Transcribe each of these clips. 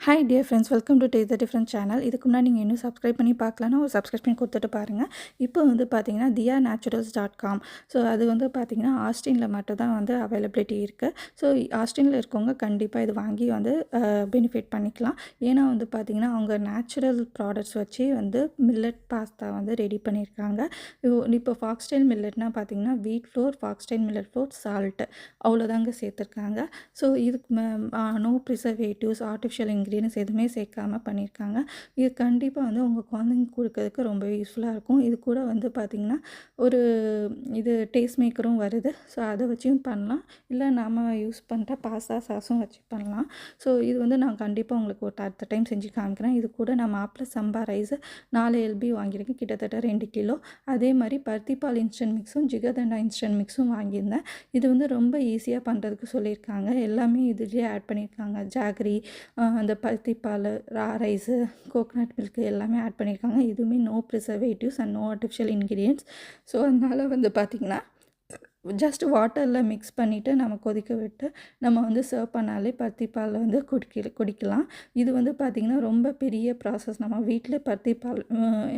Hi dear friends, welcome to taste the different channel. இதுக்கு முன்னாடி நீங்கள் இன்னும் சப்ஸ்கிரைப் பண்ணி பார்க்கலன்னா ஒரு சப்ஸ்கிரைப் பண்ணி கொடுத்துட்டு பாருங்கள். இப்போ வந்து பார்த்தீங்கன்னா diyanaturals.com. ஸோ அது வந்து பார்த்தீங்கன்னா ஆஸ்டினில் மட்டும் தான் வந்து அவைலபிலிட்டி இருக்குது. ஸோ ஆஸ்டினில் இருக்கவங்க கண்டிப்பாக இது வாங்கி வந்து பெனிஃபிட் பண்ணிக்கலாம். ஏன்னா வந்து பார்த்தீங்கன்னா அவங்க நேச்சுரல் ப்ராடக்ட்ஸ் வச்சு வந்து மில்லட் பாஸ்தா வந்து ரெடி பண்ணியிருக்காங்க. இப்போ ஃபாக்ஸ்டைல் மில்லட்னால் பார்த்தீங்கன்னா வீட் floor, foxtail millet floor, salt அவ்வளோதாங்க சேர்த்துருக்காங்க. ஸோ இதுக்கு நோ ப்ரிசர்வேட்டிவ்ஸ், ஆர்டிஃபிஷியல் இன்க்ரீடியன்ஸ் எதுவுமே சேர்க்காமல் பண்ணியிருக்காங்க. இது கண்டிப்பாக வந்து உங்கள் குழந்தைங்க கொடுக்கறதுக்கு ரொம்ப யூஸ்ஃபுல்லாக இருக்கும். இது கூட வந்து பார்த்திங்கன்னா ஒரு இது டேஸ்ட் மேக்கரும் வருது. ஸோ அதை வச்சும் பண்ணலாம், இல்லை நம்ம யூஸ் பண்ணுற பாஸ்தா சாஸும் வச்சு பண்ணலாம். ஸோ இது வந்து நான் கண்டிப்பாக உங்களுக்கு ஒரு அடுத்த டைம் செஞ்சு காமிக்கிறேன். இது கூட நான் மாப்பிள சம்பா ரைஸு 4 LB வாங்கியிருக்கேன், கிட்டத்தட்ட 2 கிலோ. அதே மாதிரி பருத்திப்பால் இன்ஸ்டன்ட் மிக்ஸும் ஜிகர்தண்டா இன்ஸ்டன்ட் மிக்ஸும் வாங்கியிருந்தேன். இது வந்து ரொம்ப ஈஸியாக பண்ணுறதுக்கு சொல்லியிருக்காங்க. எல்லாமே இதுலேயே ஆட் பண்ணியிருக்காங்க. ஜாகரி, அந்த பருத்திப்பால், ரைஸு, கோகனட் மில்க்கு எல்லாமே ஆட் பண்ணியிருக்காங்க. இதுவுமே no preservatives and no artificial ingredients. So அதனால் வந்து பார்த்திங்கன்னா ஜஸ்ட் வாட்டரில் மிக்ஸ் பண்ணிவிட்டு நம்ம கொதிக்க விட்டு நம்ம வந்து சர்வ் பண்ணாலே பருத்திப்பால் வந்து குடிக்கலாம். இது வந்து பார்த்திங்கன்னா ரொம்ப பெரிய ப்ராசஸ். நம்ம வீட்டில் பருத்திப்பால்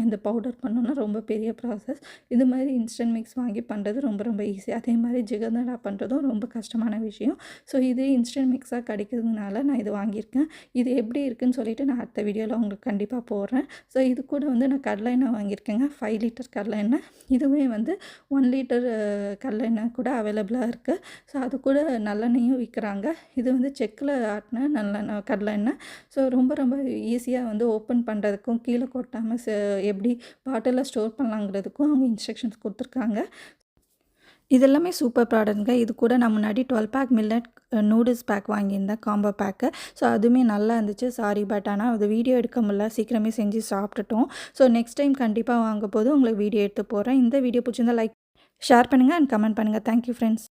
இந்த பவுடர் பண்ணோன்னா ரொம்ப பெரிய ப்ராசஸ். இது மாதிரி இன்ஸ்டன்ட் மிக்ஸ் வாங்கி பண்ணுறது ரொம்ப ரொம்ப ஈஸி. அதே மாதிரி ஜிகர்தண்டா பண்ணுறதும் ரொம்ப கஷ்டமான விஷயம். ஸோ இது இன்ஸ்டன்ட் மிக்ஸாக கிடைக்கிறதுனால நான் இது வாங்கியிருக்கேன். இது எப்படி இருக்குதுன்னு சொல்லிவிட்டு நான் அடுத்த வீடியோவில் உங்களுக்கு கண்டிப்பாக போடுறேன். ஸோ இது கூட வந்து நான் கடலை எண்ணெய் வாங்கியிருக்கேங்க, 5 லிட்டர் கடலை எண்ணெய். இதுவே வந்து 1 லிட்டர் கடலை எண்ணெய் கூட அவைலபிளாக இருக்குது. ஸோ அது கூட நல்லெண்ணெயும் விற்கிறாங்க. இது வந்து செக்கில் ஆட்டின நல்லெண்ணெய், கடலை எண்ணெய். ஸோ ரொம்ப ரொம்ப ஈஸியாக வந்து ஓப்பன் பண்ணுறதுக்கும் கீழே கொட்டாமல் எப்படி பாட்டிலில் ஸ்டோர் பண்ணலாங்கிறதுக்கும் அவங்க இன்ஸ்ட்ரக்ஷன்ஸ் கொடுத்துருக்காங்க. இதெல்லாமே சூப்பர் ப்ராடக்ட்ங்க. இது கூட நான் முன்னாடி 12 பேக் மில்லட் நூடுல்ஸ் பேக் வாங்கியிருந்தேன், காம்போ பேக்கு. ஸோ அதுவுமே நல்லா இருந்துச்சு. சாரி, பட் ஆனால் அது வீடியோ எடுக்க முடியல, சீக்கிரமே செஞ்சு சாப்பிட்டுட்டோம். ஸோ நெக்ஸ்ட் டைம் கண்டிப்பாக வாங்கும்போது உங்களுக்கு வீடியோ எடுத்து போடுறேன். இந்த வீடியோ பிடிச்சிருந்தா லைக், ஷேர் பண்ணுங்கள் அண்ட் கமெண்ட் பண்ணுங்கள். Thank you friends.